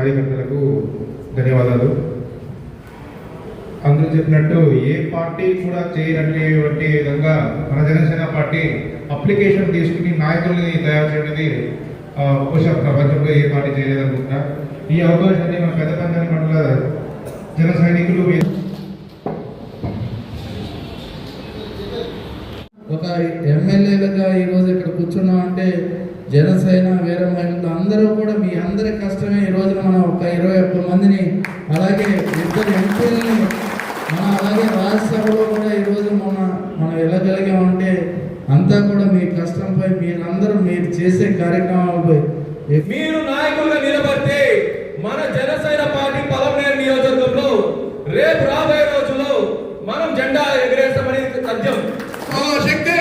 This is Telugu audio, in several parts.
కార్యకర్తలకు ధన్యవాదాలు. అందరూ చెప్పినట్టు ఏ పార్టీ కూడా చేయనటువంటి విధంగా మన జనసేన పార్టీ అప్లికేషన్ తీసుకుని నాయకుల్ని తయారు చేయడానికి బహుశా ప్రపంచంలో ఏ పార్టీ చేయలేదనుకుంటున్నా. ఈ అవకాశాన్ని మన పెద్దపంచాయతీ మండల జన సైనికులు ఒక ఎమ్మెల్యేలుగా ఈరోజు ఇక్కడ కూర్చున్నాం అంటే జనసేన వీర మహిళలు అందరూ కూడా మీ అందరి కష్టమే. ఈ రోజున మనం ఒక 21 మందిని అలాగే 2 ఎంపీలని అలాగే రాజ్యసభలో కూడా ఈరోజు మనం వెళ్ళగలిగామంటే అంతా కూడా మీ కష్టంపై మీరందరూ మీరు చేసే కార్యక్రమాలపై మీరు నాయకులుగా నిలబడితే మన జనసేన పార్టీ పలమనేరు నియోజకవర్గంలో రేపు రాబోయే రోజుల్లో మనం జెండా ఎగరేస్తామని సత్యం. శక్తి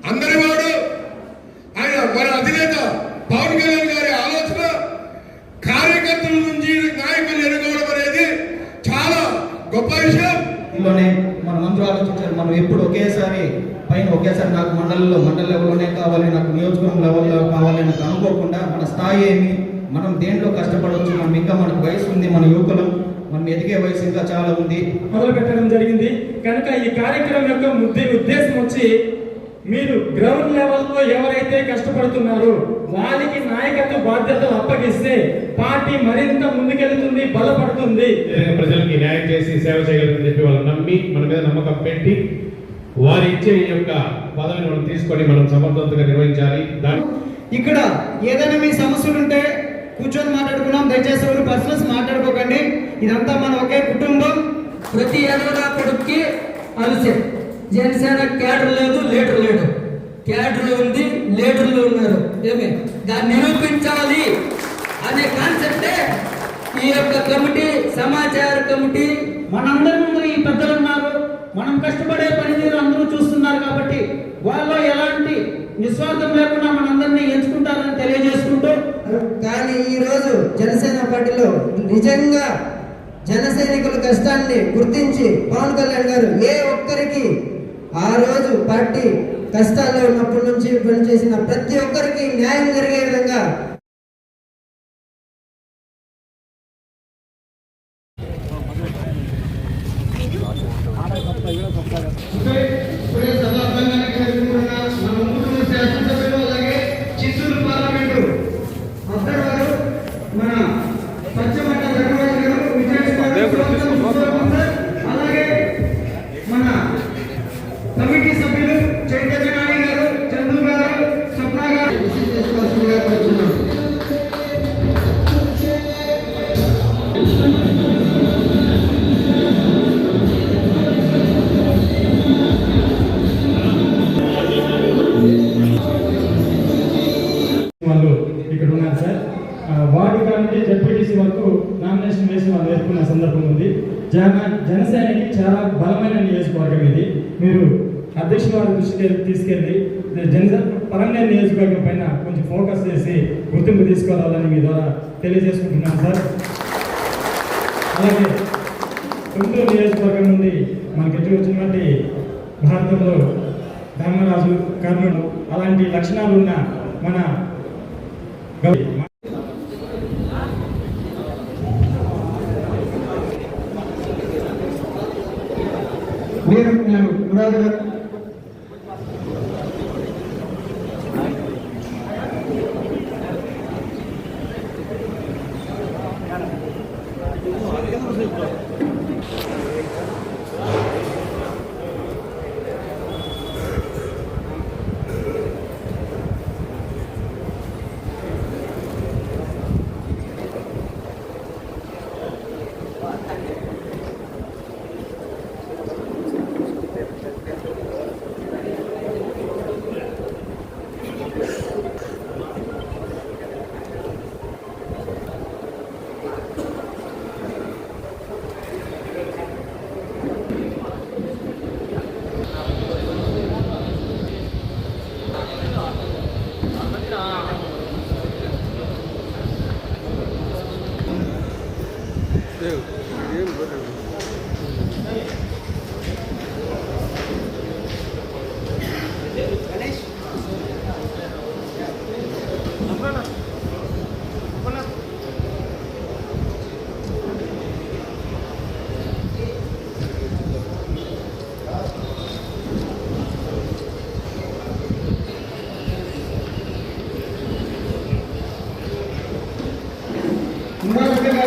అందరి వాడు ఆయన మన అధినేత పవన్ కళ్యాణ్ గారి ఆలోచన కార్యకర్తల నుంచి నాయకులు ఎన్నుకోవడం అనేది చాలా గొప్ప విషయం. ఇందులోనే మన మంత్రులు ఆలోచించారు, మనం ఎప్పుడు ఒకేసారి నాకు మండల లెవెల్లోనే కావాలి, నాకు నియోజకవర్గం లెవెల్లో కావాలి అని అనుకోకుండా మన స్థాయి ఏమి, మనం దేంట్లో కష్టపడవచ్చు, మనం ఇంకా మనకు వయసు ఉంది, మన యువకులం, మనం ఎదిగే వయసు ఇంకా చాలా ఉంది, మొదలు పెట్టడం జరిగింది. కనుక ఈ కార్యక్రమం యొక్క ఉద్దేశం వచ్చి మీరు గ్రౌండ్ లెవెల్లో ఎవరైతే కష్టపడుతున్నారో వారికి నాయకత్వ బాధ్యతలు అప్పగిస్తే పార్టీ మరింత ముందుకెళ్తుంది, బలపడుతుంది. ప్రజలకి న్యాయం చేసి సేవ చేయగలరని చెప్పి వాళ్ళు నమ్మి మన మీద నమ్మకం పెట్టి వారి ఇచ్చే ఈ యొక్క పదవిని మనం తీసుకొని మనం సమర్థవంతంగా నిర్వహించాలి. ఇక్కడ ఏదైనా మీ సమస్యలు ఉంటే కూర్చొని మాట్లాడుకున్నాం, దయచేసి ఎవరు పర్సనల్స్ మాట్లాడుకోకండి. ఇదంతా మన ఒకే కుటుంబం. ప్రతి ఎదవగా కొడుక్కి అలసే జనసేన క్యాడర్ లేదు, లీడర్ లేడు. క్యాడర్లు ఉంది, లీడర్లు ఉన్నారు. దాన్ని నిరూపించాలి అనే కాన్సెప్టే ఈ యొక్క కమిటీ, సమాచార కమిటీ. మనందరి ముందు ఈ పెద్దలు ఉన్నారు, మనం కష్టపడే పనితీరు అందరూ చూస్తున్నారు కాబట్టి వాళ్ళు ఎలాంటి నిస్వార్థం లేకుండా మనందరినీ ఎంచుకుంటారని తెలియజేసుకుంటూ, కానీ ఈరోజు జనసేన పార్టీలో నిజంగా జన సైనికుల కష్టాన్ని గుర్తించి పవన్ కళ్యాణ్ గారు ఏ ఒక్కరికి ఆ రోజు పార్టీ కష్టాల్లో ఉన్నప్పటి నుంచి పనిచేసిన ప్రతి ఒక్కరికి న్యాయం జరిగే విధంగా చిత్తూరు పార్లమెంటు అబ్బాయి గారు, మన పచ్చమట్ట ధర్మరాజు గారు, అలాగే మన కమిటీ సభ్యులు చైతన్య నాని గారు, చంద్రు గారు, స్వప్న గారు వాళ్ళు ఇక్కడ ఉన్నారు సార్. వార్డు కమిటీ జడ్పీటీసీ వరకు నామినేషన్ వేసి వాళ్ళు వేసుకున్న సందర్భం ఉంది. జనసేనకి చాలా బలమైన నియోజకవర్గం ఇది. మీరు అధ్యక్షుల వారి దృష్టికి తీసుకెళ్ళి పలమనేరు నియోజకవర్గం పైన కొంచెం ఫోకస్ చేసి గుర్తింపు తీసుకురావాలని మీ ద్వారా తెలియజేసుకుంటున్నాను సార్. అలాగే గుంటూరు నియోజకవర్గం నుండి మనకి ఎటు వచ్చినటువంటి భారతంలో ధర్మరాజు, కర్ణుడు అలాంటి లక్షణాలు ఉన్న మన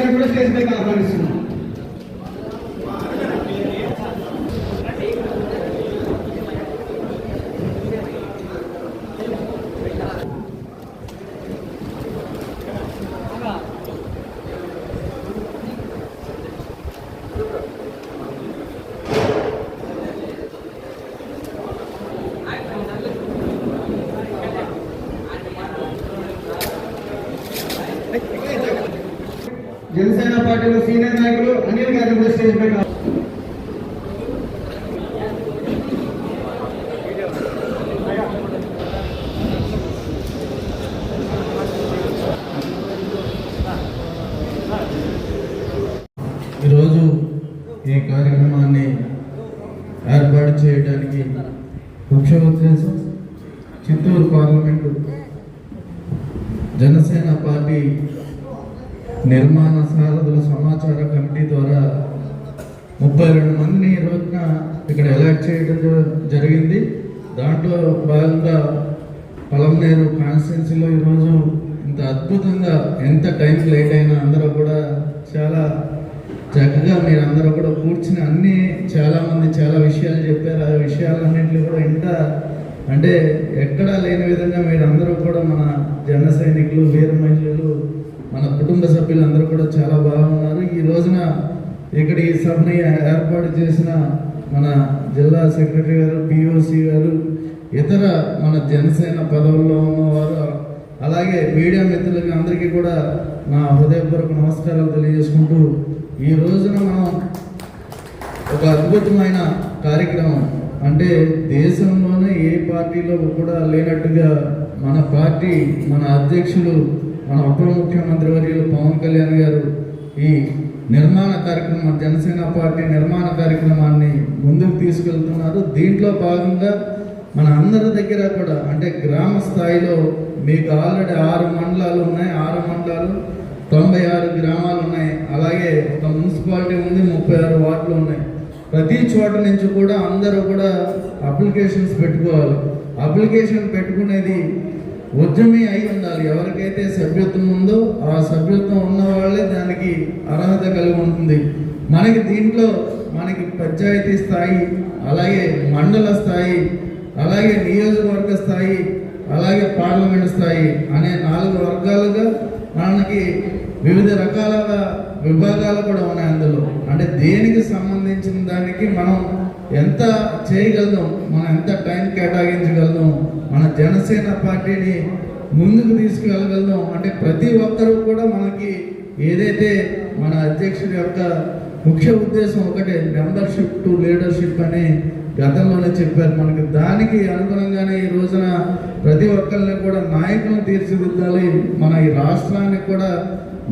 గారిని కూడా స్టేజ్ పైకి ఆహ్వానిస్తున్నాం. జనసేన పార్టీలో సీనియర్ నాయకులు అనిల్ గారిని కూడా స్టేజ్ పైకి ఈరోజు ఈ కార్యక్రమాన్ని ఏర్పాటు చేయడానికి ముఖ్య ఉద్దేశం చిత్తూరు పార్లమెంటు జనసేన పార్టీ నిర్మాణ సారథుల సమాచార కమిటీ ద్వారా 32 మందిని ఈ రోజున ఇక్కడ ఎలక్ట్ చేయడం జరిగింది. దాంట్లో భాగంగా పలమనేరు కాన్స్టిట్యున్సీలో ఈరోజు ఇంత అద్భుతంగా ఎంత టైం లేట్ అయినా అందరూ కూడా చాలా చక్కగా మీరందరూ కూడా కూర్చుని చాలామంది చాలా విషయాలు చెప్పారు. ఆ విషయాలన్నింటినీ కూడా అంటే ఎక్కడా లేని విధంగా మీరందరూ కూడా మన జన సైనికులు, వీర మహిళలు, మన కుటుంబ సభ్యులందరూ కూడా చాలా బాగున్నారు. ఈ రోజున ఇక్కడ ఈ సభని ఏర్పాటు చేసిన మన జిల్లా సెక్రటరీ గారు, పిఓసి గారు, ఇతర మన జనసేన పదవుల్లో ఉన్నవారు, అలాగే మీడియా మిత్రులకి అందరికీ కూడా నా హృదయపూర్వక నమస్కారాలు తెలియజేసుకుంటూ, ఈ రోజున మనం ఒక అద్భుతమైన కార్యక్రమం, అంటే దేశంలోనే ఏ పార్టీలో కూడా లేనట్టుగా మన పార్టీ, మన అధ్యక్షులు, మన ఉప ముఖ్యమంత్రి వర్యులు పవన్ కళ్యాణ్ గారు ఈ నిర్మాణ కార్యక్రమం, జనసేన పార్టీ నిర్మాణ కార్యక్రమాన్ని ముందుకు తీసుకెళ్తున్నారు. దీంట్లో భాగంగా మన అందరి దగ్గర కూడా అంటే గ్రామ స్థాయిలో మీకు ఆల్రెడీ 6 మండలాలు ఉన్నాయి. 6 మండలాలు 96 గ్రామాలు ఉన్నాయి. అలాగే ఒక మున్సిపాలిటీ ఉంది, 36 వార్డులు ఉన్నాయి. ప్రతి చోట నుంచి కూడా అందరూ కూడా అప్లికేషన్స్ పెట్టుకోవాలి. అప్లికేషన్ పెట్టుకునేది ఉద్యమి అయి ఉండాలి. ఎవరికైతే సభ్యత్వం ఉందో ఆ సభ్యత్వం ఉన్న వాళ్ళే దానికి అర్హత కలిగి ఉంటుంది. మనకి దీంట్లో పంచాయతీ స్థాయి, అలాగే మండల స్థాయి, అలాగే నియోజకవర్గ స్థాయి, అలాగే పార్లమెంట్ స్థాయి అనే 4 వర్గాలుగా మనకి వివిధ రకాల విభాగాలు కూడా ఉన్నాయి. అందులో అంటే దేనికి సంబంధించిన దానికి మనం ఎంత చేయగలుగుతాం, మనం ఎంత టైం కేటాయించగలుగుతాం, మన జనసేన పార్టీని ముందుకు తీసుకెళ్ళగలుగుతాం. అంటే ప్రతి ఒక్కరూ కూడా మనకి ఏదైతే మన అధ్యక్షుడి యొక్క ముఖ్య ఉద్దేశం ఒకటే, మెంబర్షిప్ టు లీడర్షిప్ అని గతంలోనే చెప్పారు. మనకి దానికి అనుగుణంగానే ఈ రోజున ప్రతి ఒక్కరిని కూడా నాయకులను తీర్చిదిద్దాలి. మన ఈ రాష్ట్రానికి కూడా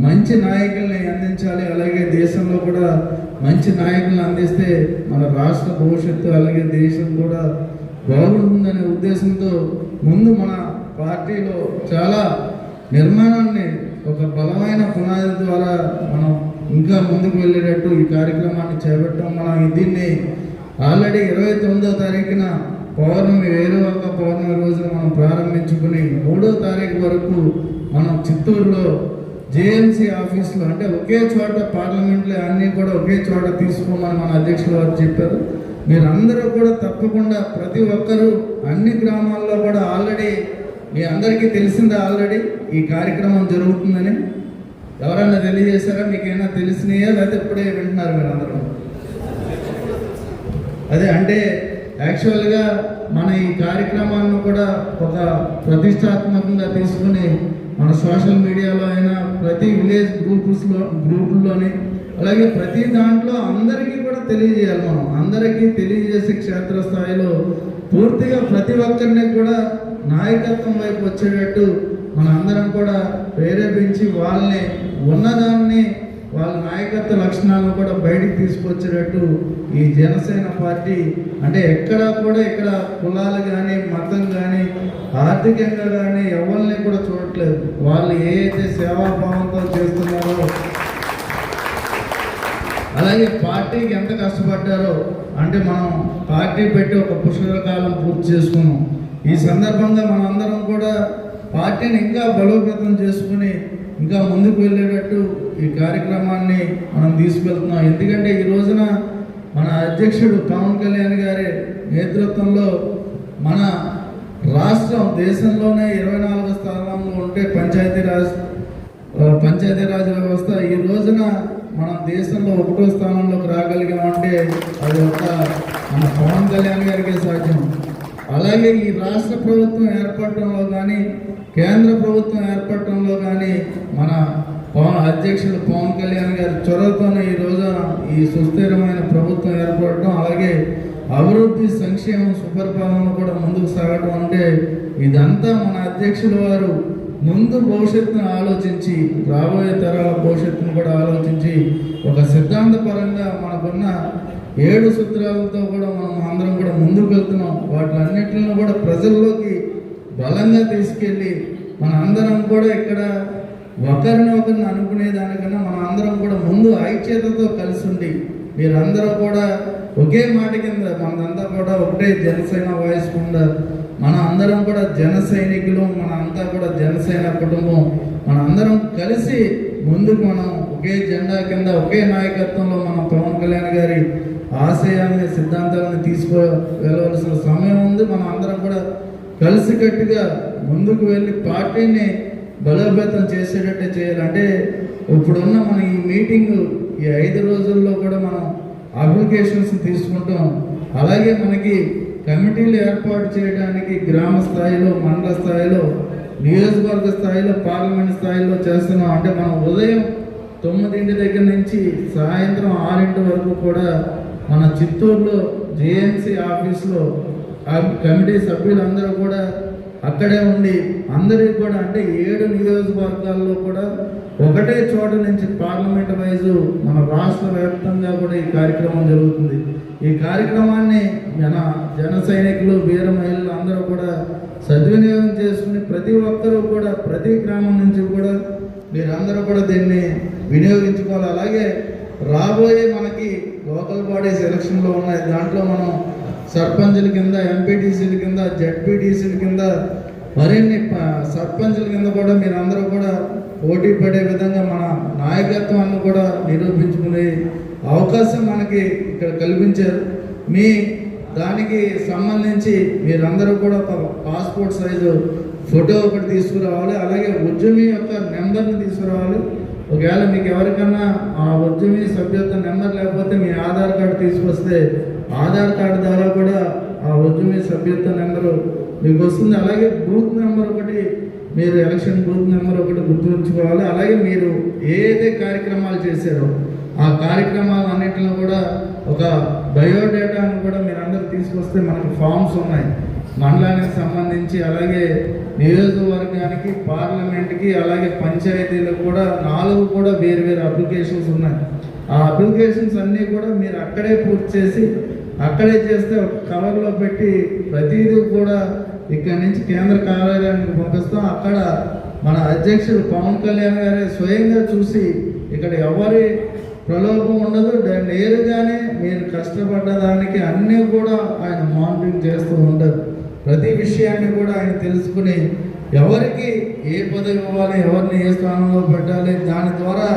మంచి నాయకుల్ని అందించాలి. అలాగే దేశంలో కూడా మంచి నాయకులను అందిస్తే మన రాష్ట్ర భవిష్యత్తు, అలాగే దేశం కూడా బాగుంటుందనే ఉద్దేశంతో ముందు మన పార్టీలో చాలా నిర్మాణాన్ని ఒక బలమైన పునాది ద్వారా మనం ఇంకా ముందుకు వెళ్ళేటట్టు ఈ కార్యక్రమాన్ని చేపట్టాం. మనం దీన్ని ఆల్రెడీ 29వ తారీఖున పౌర్ణమి, వేరువాక పౌర్ణమి రోజున మనం ప్రారంభించుకుని 3వ తారీఖు వరకు మనం చిత్తూరులో జేఎంసీ ఆఫీస్లో, అంటే ఒకే చోట పార్లమెంట్లో అన్నీ కూడా ఒకే చోట తీసుకోమని మన అధ్యక్షులు వారు చెప్పారు. మీరందరూ కూడా తప్పకుండా ప్రతి ఒక్కరూ అన్ని గ్రామాల్లో కూడా ఆల్రెడీ మీ అందరికీ తెలిసిందా ఆల్రెడీ ఈ కార్యక్రమం జరుగుతుందని? ఎవరైనా తెలియజేశారా? మీకేమైనా తెలిసినాయా లేకపోతే ఇప్పుడే వింటున్నారు మీరు అందరూ? అదే అంటే యాక్చువల్గా మన ఈ కార్యక్రమాలను కూడా ఒక ప్రతిష్టాత్మకంగా తీసుకుని మన సోషల్ మీడియాలో అయినా, ప్రతి విలేజ్ గ్రూపుల్లోని, అలాగే ప్రతి దాంట్లో అందరికీ కూడా తెలియజేయాలి. మనం అందరికీ తెలియజేసే క్షేత్రస్థాయిలో పూర్తిగా ప్రతి ఒక్కరిని కూడా నాయకత్వం వైపు వచ్చేటట్టు మన అందరం కూడా ప్రేరేపించి వాళ్ళని ఉన్నదాన్ని, వాళ్ళ నాయకత్వ లక్షణాలను కూడా బయటికి తీసుకొచ్చేటట్టు ఈ జనసేన పార్టీ అంటే ఎక్కడా కూడా ఇక్కడ కులాలు కానీ, మతం కానీ, ఆర్థికంగా కానీ ఎవరిని కూడా చూడట్లేదు. వాళ్ళు ఏదైతే సేవాభావంతో చేస్తున్నారో, అలాగే పార్టీకి ఎంత కష్టపడ్డారో, అంటే మనం పార్టీ పెట్టి ఒక పుష్కరకాలం పూర్తి చేసుకున్నాం. ఈ సందర్భంగా మనందరం కూడా పార్టీని ఇంకా బలోపేతం చేసుకుని ఇంకా ఇంకా ముందుకు వెళ్ళేటట్టు ఈ కార్యక్రమాన్ని మనం తీసుకెళ్తున్నాం. ఎందుకంటే ఈ రోజున మన అధ్యక్షుడు పవన్ కళ్యాణ్ గారి నేతృత్వంలో మన రాష్ట్రం దేశంలోనే 24వ స్థానంలో ఉంటే పంచాయతీరాజ్ వ్యవస్థ ఈ రోజున మన దేశంలో 1వ స్థానంలోకి రాగలిగామంటే అది ఒక మన పవన్ కళ్యాణ్ గారికే సాధ్యం. అలాగే ఈ రాష్ట్ర ప్రభుత్వం ఏర్పడటంలో కానీ కేంద్ర ప్రభుత్వం ఏర్పడటంలో కానీ మన అధ్యక్షుడు పవన్ కళ్యాణ్ గారి చొరవతోనే ఈ రోజున ఈ సుస్థిరమైన ప్రభుత్వం ఏర్పడటం, అలాగే అభివృద్ధి సంక్షేమం సుపరిపాలన కూడా ముందుకు సాగటం అంటే ఇదంతా మన అధ్యక్షుల వారు ముందు భవిష్యత్తును ఆలోచించి రాబోయే తరాల భవిష్యత్తును కూడా ఆలోచించి ఒక సిద్ధాంతపరంగా మనకున్న 7 సూత్రాలతో కూడా మనం అందరం కూడా ముందుకు వెళ్తున్నాం. వాటిలన్నింటిని కూడా ప్రజల్లోకి బలంగా తీసుకెళ్ళి మన అందరం కూడా ఇక్కడ ఒకరిని అనుకునే దానికన్నా మన అందరం కూడా ముందు ఐక్యతతో కలిసి ఉండి మీరందరూ కూడా ఒకే మాట కింద మనంతా కూడా ఒకటే జనసేన వాయిస్ కింద మన అందరం కూడా జన సైనికులు, మన అంతా కూడా జనసేన కుటుంబం, మన అందరం కలిసి ముందుకు మనం ఒకే జెండా కింద ఒకే నాయకత్వంలో మన పవన్ కళ్యాణ్ గారి ఆశయాన్ని సిద్ధాంతాలను వెళ్ళవలసిన సమయం ఉంది. మనం అందరం కూడా కలిసికట్టుగా ముందుకు వెళ్ళి పార్టీని బలోపేతం చేసేటట్టే చేయాలంటే ఇప్పుడున్న మన ఈ మీటింగ్ ఈ 5 రోజుల్లో కూడా మనం అప్లికేషన్స్ తీసుకుంటాం. అలాగే మనకి కమిటీలు ఏర్పాటు చేయడానికి గ్రామ స్థాయిలో, మండల స్థాయిలో, నియోజకవర్గ స్థాయిలో, పార్లమెంట్ స్థాయిలో చేస్తున్నాం. అంటే మనం ఉదయం 9 దగ్గర నుంచి సాయంత్రం 6 వరకు కూడా మన చిత్తూరులో జేఎంసీ ఆఫీస్లో కమిటీ సభ్యులందరూ కూడా అక్కడే ఉండి అందరికీ కూడా అంటే 7 నియోజకవర్గాల్లో కూడా ఒకటే చోట నుంచి పార్లమెంట్ వైజు మన రాష్ట్ర వ్యాప్తంగా కూడా ఈ కార్యక్రమం జరుగుతుంది. ఈ కార్యక్రమాన్ని మన జన సైనికులు, వీర మహిళలు అందరూ కూడా సద్వినియోగం చేసుకుని ప్రతి ఒక్కరూ కూడా ప్రతి గ్రామం నుంచి కూడా మీరందరూ కూడా దీన్ని వినియోగించుకోవాలి. అలాగే రాబోయే మనకి లోకల్ బాడీస్ ఎలక్షన్లో ఉన్నాయి. దాంట్లో మనం సర్పంచుల కింద, ఎంపీటీసీల కింద, జడ్పీటీసీల కింద, మరిన్ని సర్పంచుల కింద కూడా మీరందరూ కూడా పోటీ పడే విధంగా మన నాయకత్వాన్ని కూడా నిరూపించుకునే అవకాశం మనకి ఇక్కడ కల్పించారు. మీ దానికి సంబంధించి మీరందరూ కూడా ఒక పాస్పోర్ట్ సైజు ఫోటో ఒకటి తీసుకురావాలి. అలాగే ఉద్యమి యొక్క నెంబర్ని తీసుకురావాలి. ఒకవేళ మీకు ఎవరికన్నా ఆ ఉద్యమి సభ్యత్వ నెంబర్ లేకపోతే మీ ఆధార్ కార్డు తీసుకొస్తే ఆధార్ కార్డు ద్వారా కూడా ఆ ఉద్యమి సభ్యత్వ నెంబరు మీకు వస్తుంది. అలాగే బూత్ నెంబర్ ఒకటి, మీరు ఎలక్షన్ బూత్ నెంబర్ ఒకటి గుర్తుంచుకోవాలి. అలాగే మీరు ఏదైతే కార్యక్రమాలు చేశారో ఆ కార్యక్రమాలు అన్నింటిలో కూడా ఒక బయోడేటాను కూడా మీరు అందరూ తీసుకొస్తే మనకి ఫామ్స్ ఉన్నాయి మండలానికి సంబంధించి, అలాగే నియోజకవర్గానికి, పార్లమెంట్కి, అలాగే పంచాయతీలకు కూడా 4 కూడా వేరు వేరు అప్లికేషన్స్ ఉన్నాయి. ఆ అప్లికేషన్స్ అన్నీ కూడా మీరు అక్కడే పూర్తి చేసి అక్కడే చేస్తే ఒక కవర్లో పెట్టి ప్రతిదీ కూడా ఇక్కడి నుంచి కేంద్ర కార్యాలయానికి పంపిస్తాం. అక్కడ మన అధ్యక్షుడు పవన్ కళ్యాణ్ గారే స్వయంగా చూసి ఇక్కడ ఎవరి ప్రలోభం ఉండదు, నేరుగానే మీరు కష్టపడ్డ దానికి అన్నీ కూడా ఆయన మానిటరింగ్ చేస్తూ ఉంటారు. ప్రతి విషయాన్ని కూడా ఆయన తెలుసుకుని ఎవరికి ఏ పదవి ఇవ్వాలి, ఎవరిని ఏ స్థానంలో పెట్టాలి, దాని ద్వారా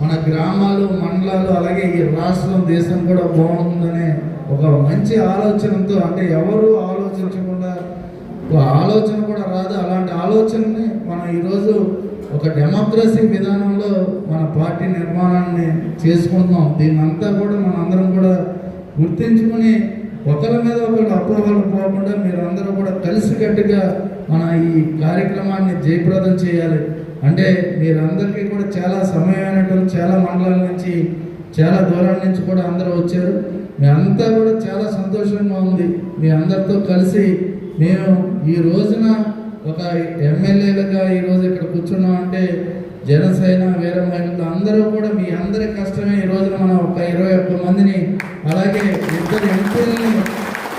మన గ్రామాలు, మండలాలు, అలాగే ఈ రాష్ట్రం, దేశం కూడా బాగుంటుందనే ఒక మంచి ఆలోచనతో, అంటే ఎవరు ఆలోచించకుండా ఆలోచన కూడా రాదు, అలాంటి ఆలోచనని మనం ఈరోజు ఒక డెమోక్రసీ విధానంలో మన పార్టీ నిర్మాణాన్ని చేసుకుంటున్నాం. దీన్నంతా కూడా మన అందరం కూడా గుర్తించుకుని ఒకరి మీద ఒకరు అపోహలు పోకుండా మీరందరూ కూడా కలిసికట్టుగా మన ఈ కార్యక్రమాన్ని జయప్రదం చేయాలి. అంటే మీరందరికీ కూడా చాలా సమయమైనటువంటి చాలా మండలాల నుంచి, చాలా దూరం నుంచి కూడా అందరూ వచ్చారు. మీ అంతా కూడా చాలా సంతోషంగా ఉంది. మీ అందరితో కలిసి మేము ఈ రోజున ఒక ఎమ్మెల్యేలుగా ఈరోజు ఇక్కడ కూర్చున్నాం అంటే జనసేన వీర మహిళలు అందరూ కూడా మీ అందరి కష్టమే. ఈ రోజున మనం ఒక 21 మందిని, అలాగే 2 ఎంపీలని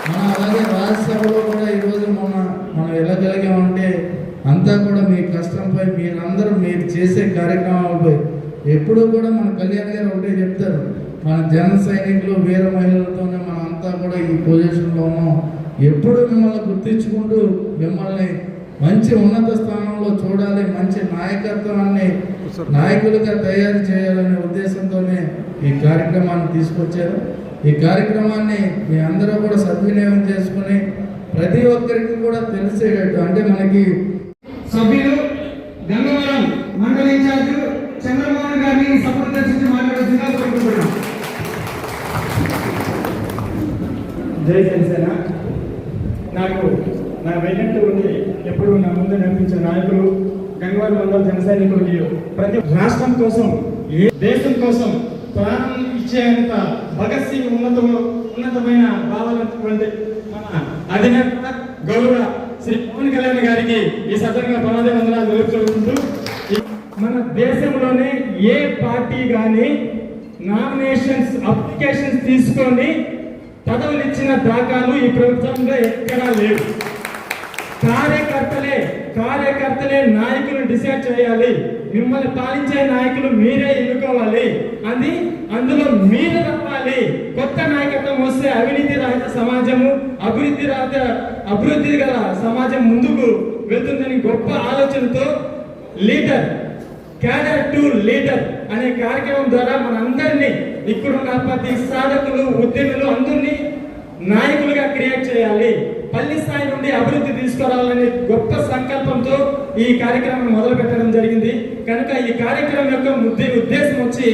మనం అలాగే రాజ్యసభలో కూడా ఈరోజు మనం వెళ్ళగలిగామంటే అంతా కూడా మీ కష్టంపై, మీరందరూ మీరు చేసే కార్యక్రమాలపై. ఎప్పుడూ కూడా మన కళ్యాణ్ గారు ఒకటే చెప్తారు, మన జన సైనికులు వీర మహిళలతోనే మనం అంతా కూడా ఈ పొజిషన్లో ఉన్నాం. ఎప్పుడు మిమ్మల్ని గుర్తించుకుంటూ మిమ్మల్ని మంచి ఉన్నత స్థానంలో చూడాలి, మంచి నాయకత్వాన్ని నాయకులుగా తయారు చేయాలనే ఉద్దేశంతోనే ఈ కార్యక్రమాన్ని తీసుకొచ్చారు. ఈ కార్యక్రమాన్ని మీ అందరూ కూడా సద్వినియోగం చేసుకుని ప్రతి ఒక్కరికి కూడా తెలిసేటట్టు, అంటే మనకి సభ్యులు గంగవరం మండల ఇన్ఛార్జ్ చంద్రమోహన్ గారిని సపోర్ట్ దర్శించి మాట్లాడుతుందిగా కోరుకుంటున్నాం. జై జనసేన. నాకు నా వెన్నట్టు ఉండి ఎప్పుడు నా ముందు నడిపించిన నాయకులు గంగవరం మండల జన సైనికులకి ప్రతి రాష్ట్రం కోసం దేశం కోసం ప్రాణం ఇచ్చేంత భగత్ సింగ్ ఉన్నతమైన భావాలైనటువంటి మన అధినేత గౌరవ శ్రీ పవన్ కళ్యాణ్ గారికి ఈ సందర్భంగా ప్రమాదవందనాలు తెలుపుకుంటూ, మన దేశంలోనే ఏ పార్టీ కానీ నామినేషన్స్ అప్లికేషన్స్ తీసుకొని పదవులు ఇచ్చిన దాఖలు ఈ ప్రభుత్వంలో ఎక్కడా లేవు. కార్యకర్తలే నాయకులను డిసైడ్ చేయాలి. మిమ్మల్ని పాలించే నాయకులు మీరే ఎన్నుకోవాలి. అందులో మీరు తప్పాలి. కొత్త నాయకత్వం వస్తే అవినీతి రహిత సమాజము, అభివృద్ధి గల సమాజం ముందుకు వెళ్తుందని గొప్ప ఆలోచనతో లీడర్ క్యాడర్ టు లీడర్ అనే కార్యక్రమం ద్వారా మనందరినీ ఇక్కడున్న ప్రతి సాధకులు, ఉద్యములు అందరినీ నాయకులుగా క్రియేట్ చేయాలి. పల్లి స్థాయి నుండి అభివృద్ధి తీసుకురావాలనే గొప్ప సంకల్పంతో ఈ కార్యక్రమం మొదలు పెట్టడం జరిగింది. కనుక ఈ కార్యక్రమం యొక్క ఉద్దేశం వచ్చి,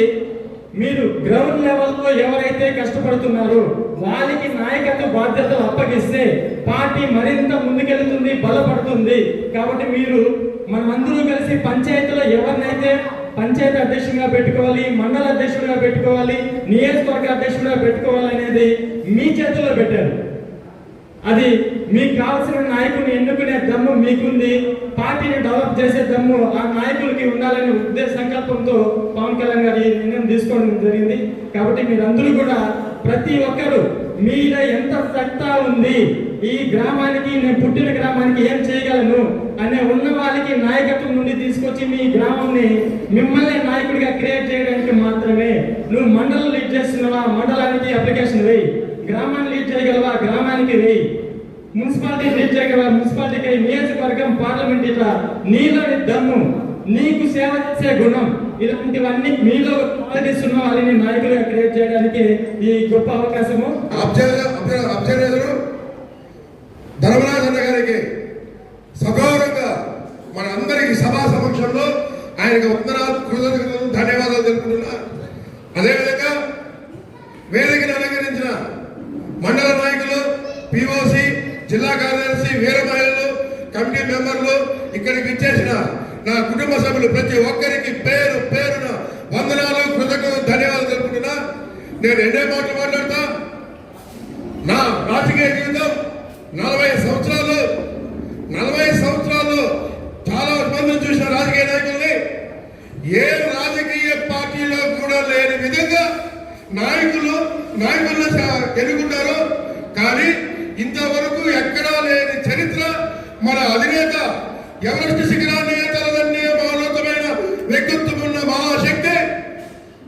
మీరు గ్రౌండ్ లెవెల్లో ఎవరైతే కష్టపడుతున్నారో వాళ్ళకి నాయకత్వ బాధ్యతలు అప్పగిస్తే పార్టీ మరింత ముందుకెళ్తుంది, బలపడుతుంది. కాబట్టి మీరు మనమందరూ కలిసి పంచాయతీలో ఎవరినైతే పంచాయతీ అధ్యక్షుడిగా పెట్టుకోవాలి, మండల అధ్యక్షుడిగా పెట్టుకోవాలి, నియోజకవర్గ అధ్యక్షుడిగా పెట్టుకోవాలి అనేది మీ చేతుల్లో పెట్టారు. అది మీకు కావాల్సిన నాయకుని ఎన్నుకునే దమ్ము మీకుంది. పార్టీని డెవలప్ చేసే దమ్ము ఆ నాయకులకి ఉండాలనే ఉద్దేశ సంకల్పంతో పవన్ కళ్యాణ్ గారు ఈ నిర్ణయం తీసుకోవడం జరిగింది. కాబట్టి మీరందరూ కూడా ప్రతి ఒక్కరు మీద ఎంత సత్తా ఉంది, ఈ గ్రామానికి, నేను పుట్టిన గ్రామానికి ఏం చేయగలను అనే ఉన్న వాళ్ళకి నాయకత్వం నుండి తీసుకొచ్చి మీ గ్రామాన్ని మిమ్మల్ని నాయకుడిగా క్రియేట్ చేయడానికి మాత్రమే. నువ్వు మండలం లీడ్ చేస్తున్నావా, మండలానికి అప్లికేషన్ వేయి. గ్రామాన్ని లీడ్ చేయగలవా, గ్రామానికి వేయి. మున్సిపాలిటీ లీడ్ చేయగలవా, మున్సిపాలిటీకి, నియోజకవర్గం, పార్లమెంట్, ఇట్లా నీలోని దమ్ము, నీకు సేవ చేసే గుణం, ఇలాంటివన్నీ మీలో ఆలోచిస్తున్న వాళ్ళని నాయకులుగా క్రియేట్ చేయడానికి ఈ గొప్ప అవకాశము. అబ్జర్వేటరు ధర్మరాజన్న గారికి సగౌరవంగా మన అందరికి సభా సమక్షంలో ఆయనకు వందనాలు, కృతజ్ఞతలు, ధన్యవాదాలు తెలుపుతున్నా. అదేవిధంగా వేదికను అలంకరించిన మండల నాయకులు, పిఓసి, జిల్లా కార్యదర్శి, వీర మహిళలు, కమిటీ మెంబర్లు, ఇక్కడికి ఇచ్చేసిన నా కుటుంబ సభ్యులు ప్రతి ఒక్కరికి పేరు పేరున వందనాలు, కృతజ్ఞతలు, ధన్యవాదాలు తెలుపుతున్నా. నేను ఎన్నే మాటలు మాట్లాడతా. నా రాజకీయ జీవితం 40 సంవత్సరాలు చాలా మందిని చూసిన రాజకీయ నాయకుల్ని, ఏ రాజకీయ పార్టీలో కూడా లేని విధంగా నాయకులను ఎన్నుకుంటారు. కానీ ఇంతవరకు ఎక్కడా లేని చరిత్ర మన అధినేత, ఎవరెస్ట్ శిఖరాన్ని తలదన్నే మహోన్నతమైన వ్యక్తిత్వం ఉన్న మహాశక్తి,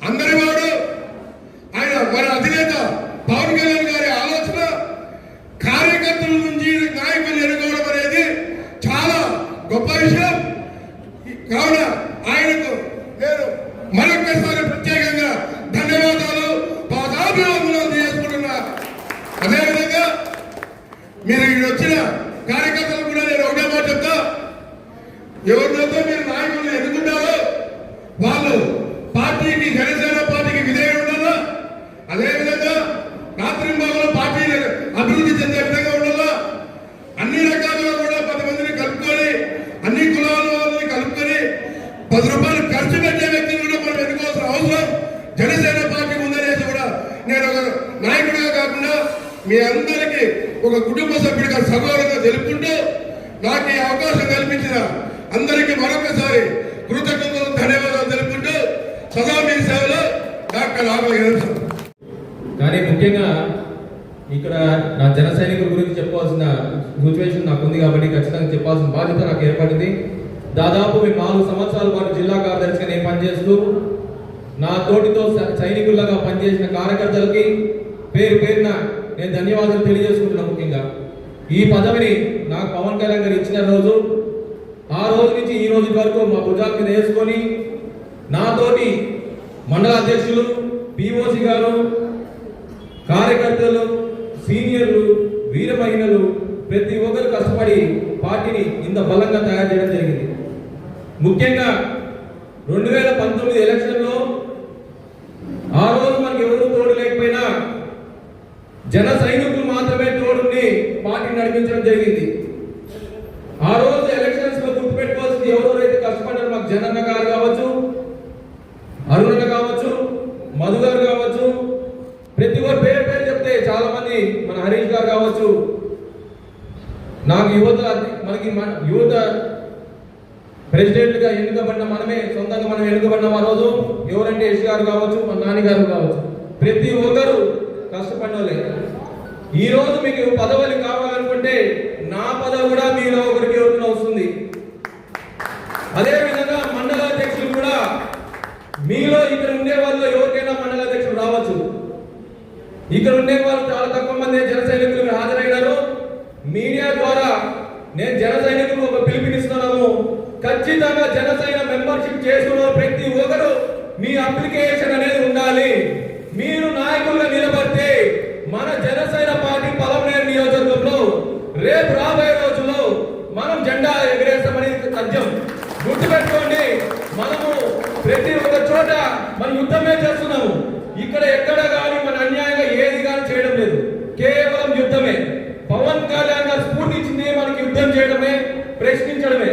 అందరి వాడు ఆయన మన అధినేత పవన్ కళ్యాణ్ గారి ఆలోచన, కార్యకర్తల నుంచి నాయకులు ఎన్నుకోవడం అనేది చాలా గొప్ప విషయం. కావున ఆయనకు నేను మరొకసారి ప్రత్యేకంగా ధన్యవాదాలు, పాదాభివందనాలు చేసుకుంటున్నా. అదేవిధంగా మీరు ఇక్కడ వచ్చిన కార్యకర్తలు కూడా నేను ఒకటే మాట చెప్తా. ఎవరినైతే మీరు నాయకులను ఎన్నుకుంటారో వాళ్ళు పార్టీకి, జనసేన పార్టీకి విధేయులు ఉండాలా. అదేవిధంగా రాత్రి భాగంలో పార్టీ అభివృద్ధి చెందే విధంగా ఉండాలా. అన్ని రకాలుగా కూడా 10 మందిని కలుపుకొని, అన్ని కులాల వాళ్ళని కలుపుకొని 10 రూపాయలు ఖర్చు పెట్టే వ్యక్తిని కూడా మనం ఎన్నుకోవాల్సిన అవసరం జనసేన పార్టీ ఉందనేసి కూడా నేను ఒక నాయకుడిగా కాకుండా మీ అందరికీ ఒక కుటుంబ సభ్యుడిగా సగౌరవంగా తెలుపుకుంటూ, నాకు ఈ అవకాశం కల్పించిన అందరికీ మరొకసారి కృతజ్ఞతలు, ధన్యవాదాలు తెలుపుకుంటూ సదా మీ సేవలో డాక్టర్ రాఘవ. కానీ ముఖ్యంగా ఇక్కడ నా జన సైనికుల గురించి చెప్పాల్సిన సిచ్యువేషన్ నాకు ఉంది కాబట్టి ఖచ్చితంగా చెప్పాల్సిన బాధ్యత నాకు ఏర్పడింది. దాదాపు 4 సంవత్సరాల పాటు జిల్లా కార్యదర్శిగా నేను పనిచేస్తూ నా తోటితో సైనికులుగా పనిచేసిన కార్యకర్తలకి పేరు పేరున నేను ధన్యవాదాలు తెలియజేసుకుంటున్నాను. ముఖ్యంగా ఈ పదవిని నాకు పవన్ కళ్యాణ్ గారు ఇచ్చిన రోజు నుంచి ఈ రోజు వరకు మా భుజాల మీద వేసుకొని నాతోటి మండల అధ్యక్షులు, పిఓసి గారు, కార్యకర్తలు, సీనియర్లు, వీర మహిళలు ప్రతి ఒక్కరు కష్టపడి పార్టీని ఇంత బలంగా తయారు చేయడం జరిగింది. ముఖ్యంగా 2019 ఎలక్షన్లో ఆ రోజు మనకి ఎవరు తోడు లేకపోయినా జన సైనికులు మాత్రమే తోడుని పార్టీ నడిపించడం జరిగింది. ఆ రోజు ఎలక్షన్స్ లో గుర్తుపెట్టుకోవాల్సింది ఎవరెవరైతే కష్టపడ్డారు, మాకు జనన్న గారు కావచ్చు, అరుణ కావచ్చు, మధు గారు కావచ్చు, ప్రతి ఒక్కరు పేరు పేరు చెప్తే చాలా మంది, మన హరీష్ గారు కావచ్చు, నాకు మనకి యువత ప్రెసిడెంట్ గా ఎన్నుకబడిన మనమే, సొంతంగా మనం ఎన్నుకబడిన ఆ రోజు ఎవరంటే యశ్ గారు కావచ్చు, మన నాని గారు కావచ్చు, ప్రతి ఒక్కరు కష్టపడినోలే. ఈ రోజు మీకు పదవులు కావాలనుకుంటే నా పదవి కూడా మీలో ఒకరికి ఎవరికైనా వస్తుంది. అదే విధంగా మండల అధ్యక్షులు కూడా మీలో ఇక్కడ ఉండే వాళ్ళు ఎవరికైనా మండల అధ్యక్షులు రావచ్చు. ఇక్కడ ఉండే వాళ్ళు చాలా తక్కువ మంది జన సైనికులు హాజరైనారు. మీడియా ద్వారా నేను జన సైనికులు ఒక పిలుపునిస్తున్నాము. ఖచ్చితంగా జనసేన మెంబర్షిప్ చేసుకున్న ప్రతి ఒక్కరు మీ అప్లికేషన్ అనేది ఉండాలి. మీరు నాయకులుగా నిలబడితే మన జనసేన పార్టీ పలమనేరు నియోజకవర్గంలో రేపు రాబోయే రోజుల్లో మనం జెండా ఎగరేస్తామని సత్యం. గుర్తుపెట్టుకోండి, మనము ప్రతి ఒక్క చోట మన యుద్ధమే చేస్తున్నాము. ఇక్కడ ఎక్కడ కానీ మన అన్యాయంగా ఏది కానీ చేయడం లేదు, కేవలం యుద్ధమే. పవన్ కళ్యాణ్ గారు స్ఫూర్తించింది మనకి యుద్ధం చేయడమే, ప్రశ్నించడమే.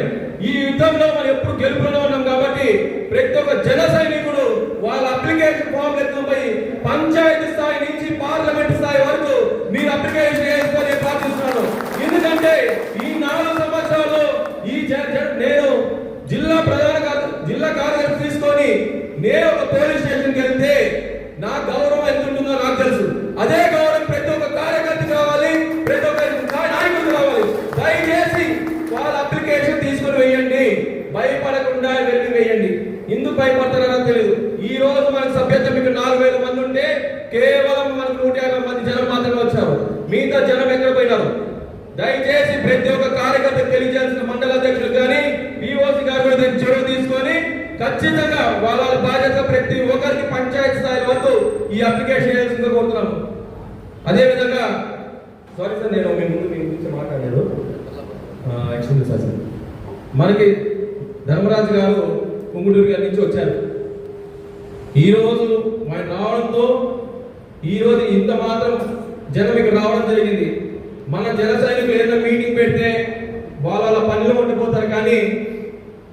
ఈ యుద్ధంలో మనం ఎప్పుడు గెలుపులో ఉన్నాం కాబట్టి ప్రతి ఒక్క జన సైనికుడు వాళ్ళ అప్లికేషన్ ఫామ్ ఎత్తుపై పంచాయతీ స్థాయి నుంచి పార్లమెంట్ స్థాయి వరకు మీరు అప్లికేషన్ వేసుకొని ప్రార్థిస్తున్నాను. ఎందుకంటే ఈ 4 సంవత్సరాలు నేను జిల్లా కార్యదర్శి తీసుకొని నేను ఒక పోలీస్ స్టేషన్కి వెళ్తే నా గౌరవం ఎంత ఉంటుందో నాకు తెలుసు. అదే గౌరవం ప్రతి ఒక్క కార్యకర్త కావాలి, ప్రతి ఒక్క నాయకుడు కావాలి. దయచేసి వాళ్ళ అప్లికేషన్ తీసుకుని వేయండి, భయపడకుండా వెళ్ళి వేయండి. ఎందుకు భయపడతారో తెలియదు. ఈ రోజు మనకు సభ్యత్వం మీకు 4000 మంది ఉంటే కేవలం మనకు 150 మంది జనం మాత్రమే వచ్చారు. మిగతా జనం ఎక్కడ పోయినారు? దయచేసి ప్రతి ఒక్క కార్యకర్తకు తెలియజేయాల్సిన మండల అధ్యక్షులు కానీ పిఓసి గారు కూడా చొరవ తీసుకొని ఖచ్చితంగా వాళ్ళ బాధ్యత ప్రతి ఒక్కరికి పంచాయతీ స్థాయి వరకు ఈ అప్లికేషన్ వేయాల్సిందిగా కోరుతున్నాము. అదేవిధంగా సారీ సార్, నేను మీ గురించి మాట్లాడారు. యాక్చువల్లీ సార్ మనకి ధర్మరాజు గారు కుంగుటూరు గారి నుంచి వచ్చారు. ఈరోజు ఆయన రావడంతో ఈరోజు ఇంత మాత్రం జనం ఇక్కడ రావడం జరిగింది. మన జన సైనికులు ఏదైనా మీటింగ్ పెడితే వాళ్ళ పనిలో ఉండిపోతారు, కానీ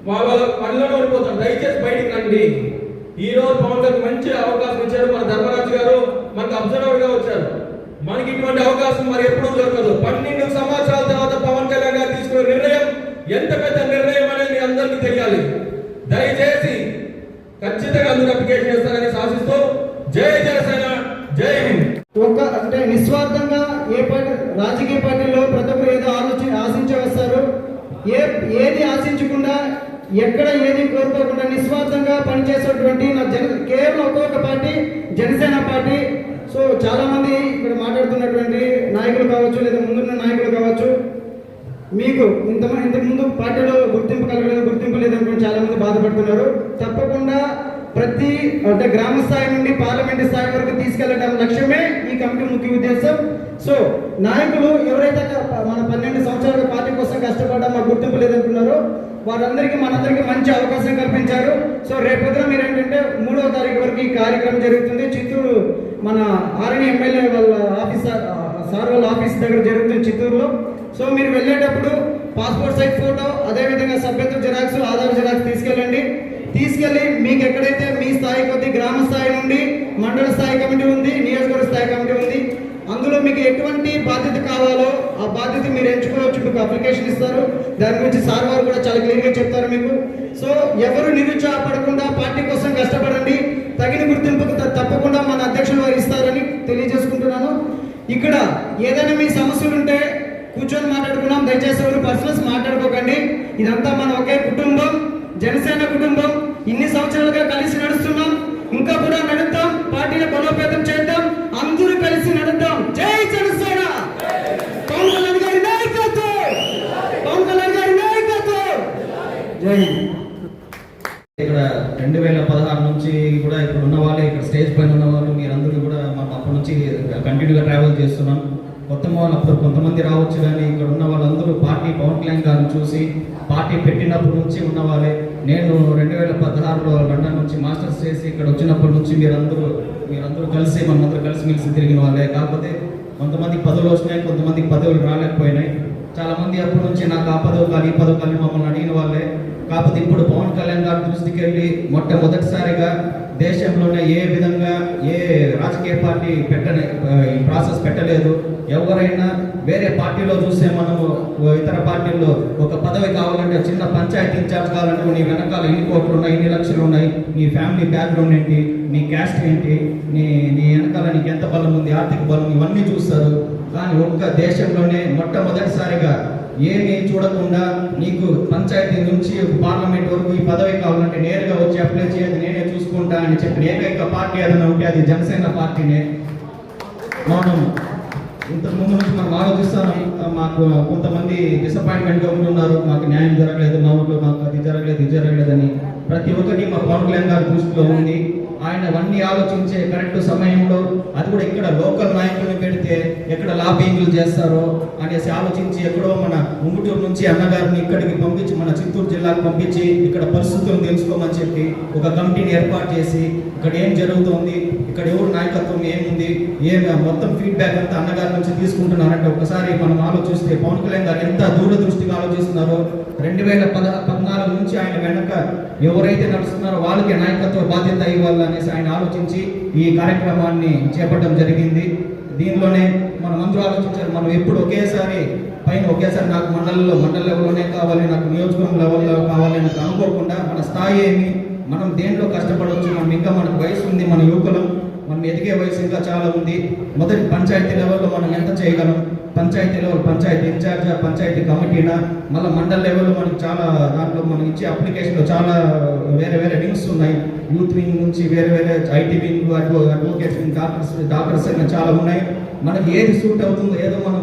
వాళ్ళ పనిలోనే ఉండిపోతారు. దయచేసి బయటికి రండి. ఈ రోజు పవన్ గారికి మంచి అవకాశం ఇచ్చారు. మన ధర్మరాజు గారు మనకు అబ్జర్వర్ గా వచ్చారు. మనకి ఇటువంటి అవకాశం మరి ఎప్పుడూ దొరకదు. 12 సంవత్సరాల తర్వాత పవన్ కళ్యాణ్ గారు తీసుకున్న నిర్ణయం ఎంత పెద్ద నిర్ణయం అనేది అందరికీ తెలియాలి. దయచేసి ఖచ్చితంగా అందరూ అప్లికేషన్ చేస్తారని ఆశిస్తూ జై జనసేన, జై హింద్. అంటే నిస్వార్థంగా ఏ పార్టీ, రాజకీయ పార్టీలో ప్రతి ఒక్కరు ఏదో ఆశించి వస్తారు. ఏది ఆశించకుండా, ఎక్కడ ఏది కోరుకోకుండా నిస్వార్థంగా పనిచేసేటువంటి కేవలం ఒక్కొక్క పార్టీ జనసేన పార్టీ. సో చాలా మంది ఇక్కడ మాట్లాడుతున్నటువంటి నాయకులు కావచ్చు, లేదా ముందున్న నాయకులు కావచ్చు, మీకు ఇంతకు ముందు పార్టీలో గుర్తింపు కలగలేదు, గుర్తింపు లేదనుకుని చాలా మంది బాధపడుతున్నారు. తప్పకుండా ప్రతి అంటే గ్రామ స్థాయి నుండి పార్లమెంట్ స్థాయి వరకు తీసుకెళ్లడం లక్ష్యమే ఈ కమిటీ ముఖ్య ఉద్దేశం. సో నాయకులు ఎవరైతే మన 12 సంవత్సరాల పార్టీ కోసం కష్టపడ్డా మాకు గుర్తింపు లేదనుకున్నారో వారందరికీ మనందరికీ మంచి అవకాశం కల్పించారు. సో రేపొద్దున మీరు ఏంటంటే 3వ తారీఖు వరకు ఈ కార్యక్రమం జరుగుతుంది. చిత్తూరు మన ఆర్ఎన్ ఎమ్మెల్యే వాళ్ళ ఆఫీస్, సార్ వాళ్ళ ఆఫీస్ దగ్గర జరుగుతుంది చిత్తూరులో. సో మీరు వెళ్ళేటప్పుడు పాస్పోర్ట్ సైజ్ ఫోటో, అదేవిధంగా సభ్యత్వ జిరాక్స్, ఆధార్ జిరాక్స్ తీసుకెళ్ళి మీకు ఎక్కడైతే మీ స్థాయి కొద్ది గ్రామ స్థాయి నుండి మండల స్థాయి కమిటీ ఉంది, నియోజకవర్గ స్థాయి కమిటీ ఉంది, అందులో మీకు ఎటువంటి బాధ్యత కావాలో ఆ బాధ్యత మీరు ఎంచుకోవచ్చు. మీకు అప్లికేషన్ ఇస్తారు. దాని గురించి సార్ వారు కూడా చాలా క్లియర్గా చెప్తారు మీకు. సో ఎవరు నిరుత్సాహపడకుండా పార్టీ కోసం కష్టపడండి. తగిన గుర్తింపుకు తప్పకుండా మన అధ్యక్షులు వారు ఇస్తారని తెలియజేసుకుంటున్నాను. ఇక్కడ ఏదైనా మీ సమస్యలు ఉంటే కూర్చొని మాట్లాడుకున్నాం. దయచేసి ఎవరు పర్సనల్స్ మాట్లాడుకోకండి. ఇదంతా మన ఒకే కుటుంబం, జనసేన కుటుంబం. ఇన్ని సంవత్సరాలుగా కలిసి నడుస్తున్నాం, ఇంకా కూడా నడుద్దాం. పార్టీని బలోపేతం చేద్దాం, అందరూ కలిసి నడుద్దాం. జై జనసేన. పవన్ కళ్యాణ్ గారి నాయకత్వం, పవన్ కళ్యాణ్ గారి నాయకత్వం. జై హింద్. ఇక్కడ 2016 నుంచి కూడా ఇక్కడ ఉన్న వాళ్ళే, ఇక్కడ స్టేజ్ పైన ఉన్న వాళ్ళు మీరందరూ కూడా మనం అప్పటి నుంచి కంటిన్యూగా ట్రావెల్ చేస్తున్నాం. కొత్త వాళ్ళు అప్పుడు కొంతమంది రావచ్చు, కానీ ఇక్కడ ఉన్న వాళ్ళందరూ పార్టీ పవన్ కళ్యాణ్ గారిని చూసి పార్టీ పెట్టినప్పటి నుంచి ఉన్న వాళ్ళే. నేను 2016లో లండన్ నుంచి మాస్టర్స్ చేసి ఇక్కడ వచ్చినప్పటి నుంచి మీరందరూ కలిసి మనందరూ కలిసిమెలిసి తిరిగిన వాళ్ళే. కాకపోతే కొంతమందికి పదవులు వచ్చినాయి, కొంతమందికి పదవులు రాలేకపోయినాయి. చాలామంది అప్పటి నుంచి నాకు ఆ పదవి కానీ ఈ పదవి కానీ మమ్మల్ని అడిగిన వాళ్ళే. కాకపోతే ఇప్పుడు పవన్ కళ్యాణ్ గారి దృష్టికి వెళ్ళి మొట్టమొదటిసారిగా దేశంలోనే ఏ విధంగా ఏ రాజకీయ పార్టీ ఈ ప్రాసెస్ పెట్టలేదు. ఎవరైనా వేరే పార్టీలో చూస్తే మనము ఇతర పార్టీల్లో ఒక పదవి కావాలంటే, చిన్న పంచాయతీ ఇన్ఛార్జ్ కావాలంటే నీ వెనకాల ఎన్ని కోట్లు ఉన్నాయి, ఎన్ని లక్షలు ఉన్నాయి, నీ ఫ్యామిలీ బ్యాక్గ్రౌండ్ ఏంటి, నీ క్యాస్ట్ ఏంటి, నీ వెనకాల నీకు ఎంత బలం ఉంది, ఆర్థిక బలం, ఇవన్నీ చూస్తారు. కానీ ఒక్క దేశంలోనే మొట్టమొదటిసారిగా ఏమీ చూడకుండా నీకు పంచాయతీ నుంచి పార్లమెంట్ వరకు ఈ పదవి కావాలంటే నేరుగా వచ్చి అప్లై చేయదు, నేనే చూసుకుంటా అని చెప్పిన ఏకైక పార్టీ ఏదైనా ఉంటే అది జనసేన పార్టీనే. మనం ఇంతకు ముందు నుంచి మనం ఆలోచిస్తాను, మాకు కొంతమంది డిసప్పాయింట్మెంట్గా ఉంటున్నారు, మాకు న్యాయం జరగలేదు, మా ఊళ్ళో మాకు అది జరగలేదని. ప్రతి ఒక్కటి మా పవన్ కళ్యాణ్ గారి దృష్టిలో ఉంది. ఆయన అవన్నీ ఆలోచించే కరెక్ట్ సమయంలో, అది కూడా ఇక్కడ లోకల్ నాయకులను పెడితే ఎక్కడ లాబింగ్లు చేస్తారో అనేసి ఆలోచించి ఎక్కడో మన ఉంగుటూరు నుంచి అన్నగారిని ఇక్కడికి పంపించి మన చిత్తూరు జిల్లాకు పంపించి ఇక్కడ పరిస్థితులను తెలుసుకోమని చెప్పి ఒక కమిటీని ఏర్పాటు చేసి ఇక్కడ ఏం జరుగుతోంది, ఇక్కడ ఎవరు నాయకత్వం ఏముంది, మొత్తం ఫీడ్బ్యాక్ అంతా అన్నగారి నుంచి తీసుకుంటున్నారంటే ఒకసారి మనం ఆలోచిస్తే పవన్ కళ్యాణ్ గారు ఎంత దూరదృష్టిగా ఆలోచిస్తున్నారో. 2014 నుంచి ఆయన వెనక ఎవరైతే నడుస్తున్నారో వాళ్ళకి నాయకత్వ బాధ్యత ఇవ్వాలనేసి ఆయన ఆలోచించి ఈ కార్యక్రమాన్ని చేపట్టడం జరిగింది. దీనిలోనే మనం అందరూ ఆలోచించారు, మనం ఎప్పుడు ఒకేసారి నాకు మండల లెవెల్లోనే కావాలి, నాకు నియోజకవర్గం లెవెల్లో కావాలి అని అనుకోకుండా మన స్థాయి ఏమి, మనం దేంట్లో కష్టపడవచ్చు, మనకు వయసు ఉంది, మన యువకులం, మనం ఎదిగే వయసు ఇంకా చాలా ఉంది. మొదటి పంచాయతీ లెవెల్లో మనం ఎంత చేయగలం, పంచాయతీ లెవెల్ పంచాయతీ ఇన్ఛార్జ్, పంచాయతీ కమిటీనా, మళ్ళీ మండల లెవెల్లో మనకి చాలా దాంట్లో మనం ఇచ్చే అప్లికేషన్లో చాలా వేరే వింగ్స్ ఉన్నాయి. యూత్ వింగ్ నుంచి వేరే IT wing, advocates wing, doctors చాలా ఉన్నాయి. మనకి ఏది సూట్ అవుతుందో, ఏదో మనం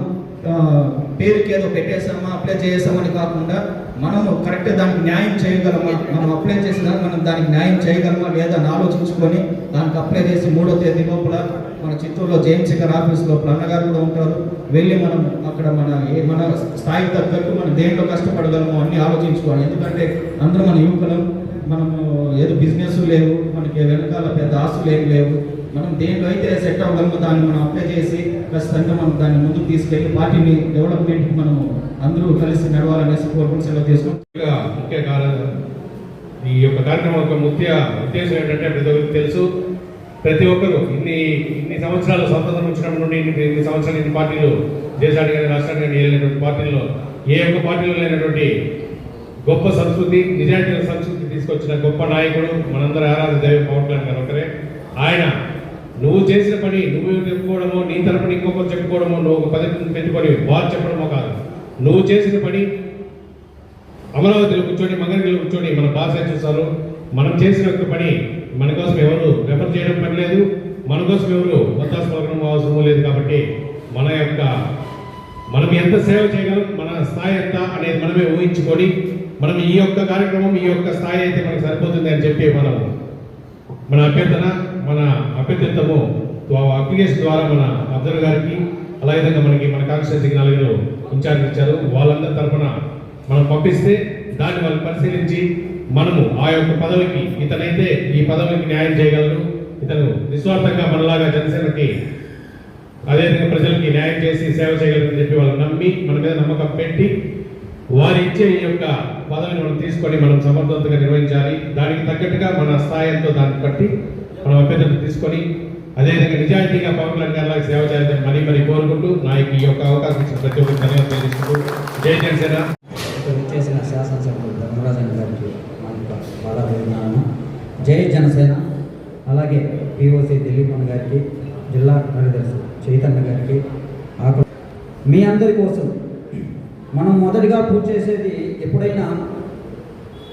పేరుకి ఏదో పెట్టేసామా అప్లై చేసామని కాకుండా మనము కరెక్ట్ దానికి న్యాయం చేయగలమా, మనం అప్లై చేసిన మనం దానికి న్యాయం చేయగలమా లేదా అని ఆలోచించుకొని దానికి అప్లై చేసి 3వ తేదీ లోపల మన చిత్తూరులో జేఎంసీ గారి ఆఫీస్ లోపల అన్నగారు కూడా ఉంటారు, వెళ్ళి మనం అక్కడ మన స్థాయికి తగ్గట్టు మనం దేంట్లో కష్టపడగలమో అన్ని ఆలోచించుకోవాలి. ఎందుకంటే అందరూ మన యువకులం, మనము ఏదో బిజినెస్ లేవు, మనకి వెనకాల పెద్ద ఆస్తులు ఏమి లేవు. మనం దేంట్లో అయితే సెట్ అవ్వగలమో దాన్ని మనం అప్లై చేసి ఖచ్చితంగా మనం దాన్ని ముందుకు తీసుకెళ్ళి పార్టీని డెవలప్మెంట్కి మనము అందరూ కలిసి నడవాలనేసి కోరుకుని సెలవు తీసుకుంటాం. ముఖ్య కారణం ఈ యొక్క కార్యక్రమం యొక్క ముఖ్య ఉద్దేశం ఏంటంటే ప్రతి ఒక్కరికి తెలుసు, ప్రతి ఒక్కరు ఇన్ని సంవత్సరాలు స్వతంత్రం వచ్చినప్పటి నుండి ఇన్ని సంవత్సరాలు ఇన్ని పార్టీలు దేశానికి కానీ రాష్ట్రానికి కానీ వెళ్ళినటువంటి పార్టీల్లో ఏ ఒక్క పార్టీలో లేనటువంటి గొప్ప సంస్కృతి, నిజాయితీ సంస్కృతి తీసుకొచ్చిన గొప్ప నాయకుడు మనందరూ ఆరాధన దైవం పవన్ కళ్యాణ్ గారు ఒకరే. ఆయన నువ్వు చేసిన పని నువ్వు చెప్పుకోవడమో, నీ తరపున ఇంకొకరు చెప్పుకోవడమో, నువ్వు ఒక పద్ధతిని పెట్టుకొని వారు చెప్పడమో కాదు. నువ్వు చేసిన పని అమరావతిలో కూర్చొని, మంగళగిరిలో కూర్చొని మన భాష చూస్తారు. మనం చేసిన ఒక పని మన కోసం ఎవరు రెఫర్ చేయడం పని లేదు, మన కోసం ఎవరు వత్తాసు పలకడం అవసరం లేదు. కాబట్టి మనం ఎంత సేవ చేయగలం, మన స్థాయి ఎంత అనేది మనమే ఊహించుకొని మనం ఈ యొక్క కార్యక్రమం, ఈ యొక్క స్థాయి అయితే మనకు సరిపోతుంది అని చెప్పి మన అభ్యర్థిత్వము అప్లికేషన్ ద్వారా మన అబ్జర్వర్ గారికి, అలాగే మన కాన్స్టిట్యూన్సీకి 4 ఇన్ఛార్జ్ ఇచ్చారు. వాళ్ళందరి తరఫున మనం పంపిస్తే దాన్ని వాళ్ళు పరిశీలించి మనము ఆ యొక్క పదవికి, ఇతనైతే ఈ పదవికి న్యాయం చేయగలరు, ఇతను నిస్వార్థంగా మనలాగా జనసేనకి అదేవిధంగా ప్రజలకి న్యాయం చేసి సేవ చేయగలరని చెప్పి వాళ్ళు నమ్మి మన మీద నమ్మకం పెట్టి వారు ఇచ్చే ఈ యొక్క పదవిని మనం తీసుకొని మనం సమర్థవంతంగా నిర్వహించాలి. దానికి తగ్గట్టుగా మన స్థాయితో దాన్ని బట్టి మనం అభ్యర్థులను తీసుకొని అదేవిధంగా నిజాయితీగా పవన్ కళ్యాణ్ గారిలాగా సేవ చేయాలని మరీ కోరుకుంటూ నాకు ఈ యొక్క అవకాశం ఇచ్చిన ప్రతి ఒక్కరికి ధన్యవాదాలు తెలియజేసుకుంటూ జై జనసేన. చేసిన శాసనసభ్యులు ధర్మరాజన్ గారికి బాధాపడుతున్నాను. జై జనసేన. అలాగే పిఓసి దిలీపన్ గారికి, జిల్లా కార్యదర్శి చైతన్య గారికి, మీ అందరి కోసం మనం మొదటిగా పూజ చేసేది ఎప్పుడైనా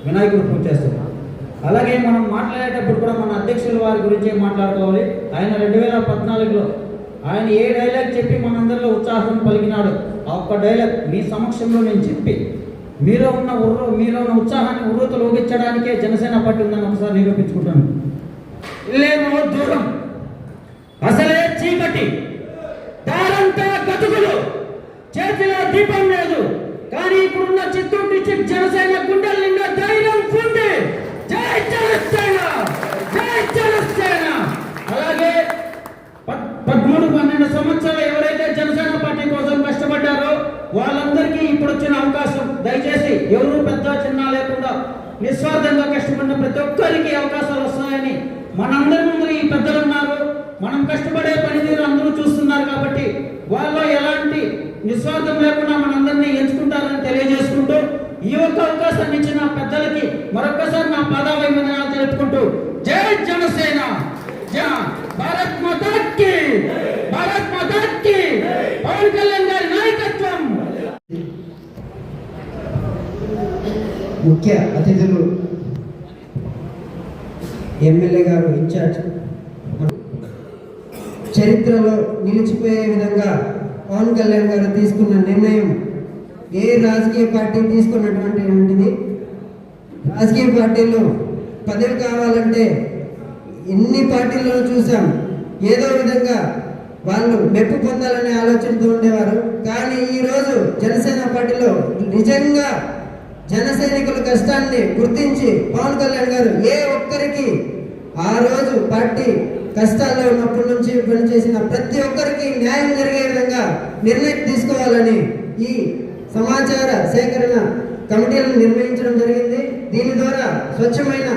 వినాయకుడు పూజ చేస్తాం. అలాగే మనం మాట్లాడేటప్పుడు కూడా మన అధ్యక్షుల వారి గురించే మాట్లాడుకోవాలి. ఆయన 2014లో ఆయన ఏ డైలాగ్ చెప్పి మనందరిలో ఉత్సాహం పలికినాడు, ఆ ఒక్క డైలాగ్ మీ సమక్షంలో నేను చెప్పి మీలో ఉన్న ఉత్సాహాన్ని ఉర్రూతలోగించడానికే జనసేన పార్టీ ఉందని ఒకసారి నిరూపించుకుంటాను. ఇల్లేమో దూరం, అసలే చీకటి, దారంతా గతుకులు, చేతిలో దీపం లేదు. కానీ ఇప్పుడున్న చిత్తూరు డిస్ట్రిక్ట్ జనసేన గుండెల నిండా ధైర్యం ఉంది. జై జనసేన, జై జనసేన. అలాగే 13-12 సంవత్సరాలు ఎవరైతే జనసేన పార్టీ కోసం కష్టపడ్డారో వాళ్ళందరికీ ఇప్పుడు వచ్చిన అవకాశం. దయచేసి ఎవరు పెద్ద చిన్న లేకుండా నిస్వార్థంగా కష్టపడిన ప్రతి ఒక్కరికి అవకాశాలు వస్తాయని మనందరి ముందు ఈ పెద్దలు ఉన్నారు. మనం కష్టపడే పనితీరు అందరూ చూస్తున్నారు కాబట్టి వాళ్ళు ఎలాంటి నిస్వార్థం లేకుండా మనందరినీ ఎంచుకుంటారని తెలియజేసుకుంటూ ఈ ఒక్క అవకాశాన్ని ఇచ్చిన పెద్దలకి మరొక్కసారి నా పాదాభివందనాలు తెలుపుకుంటూ జై జనసేన, భారత్ మాతా కీ, భారత్ మాతా కీ, పవన్ కళ్యాణ్ గారి నాయకత్వం. ముఖ్య అతిథులు ఎమ్మెల్యే గారు, ఇన్ఛార్జ్, చరిత్రలో నిలిచిపోయే విధంగా పవన్ కళ్యాణ్ గారు తీసుకున్న నిర్ణయం ఏ రాజకీయ పార్టీ తీసుకున్నటువంటిది. రాజకీయ పార్టీలో పదవి కావాలంటే ఎన్ని పార్టీలను చూసాం, ఏదో విధంగా వాళ్ళు మెప్పు పొందాలనే ఆలోచనతో ఉండేవారు. కానీ ఈరోజు జనసేన పార్టీలో నిజంగా జన సైనికుల కష్టాన్ని గుర్తించి పవన్ కళ్యాణ్ గారు ఏ ఒక్కరికి ఆ రోజు పార్టీ కష్టాల్లో ఉన్నప్పటి నుంచి పనిచేసిన ప్రతి ఒక్కరికి న్యాయం జరిగే విధంగా నిర్ణయం తీసుకోవాలని ఈ సమాచార సేకరణ కమిటీలను నిర్వహించడం జరిగింది. దీని ద్వారా స్వచ్ఛమైన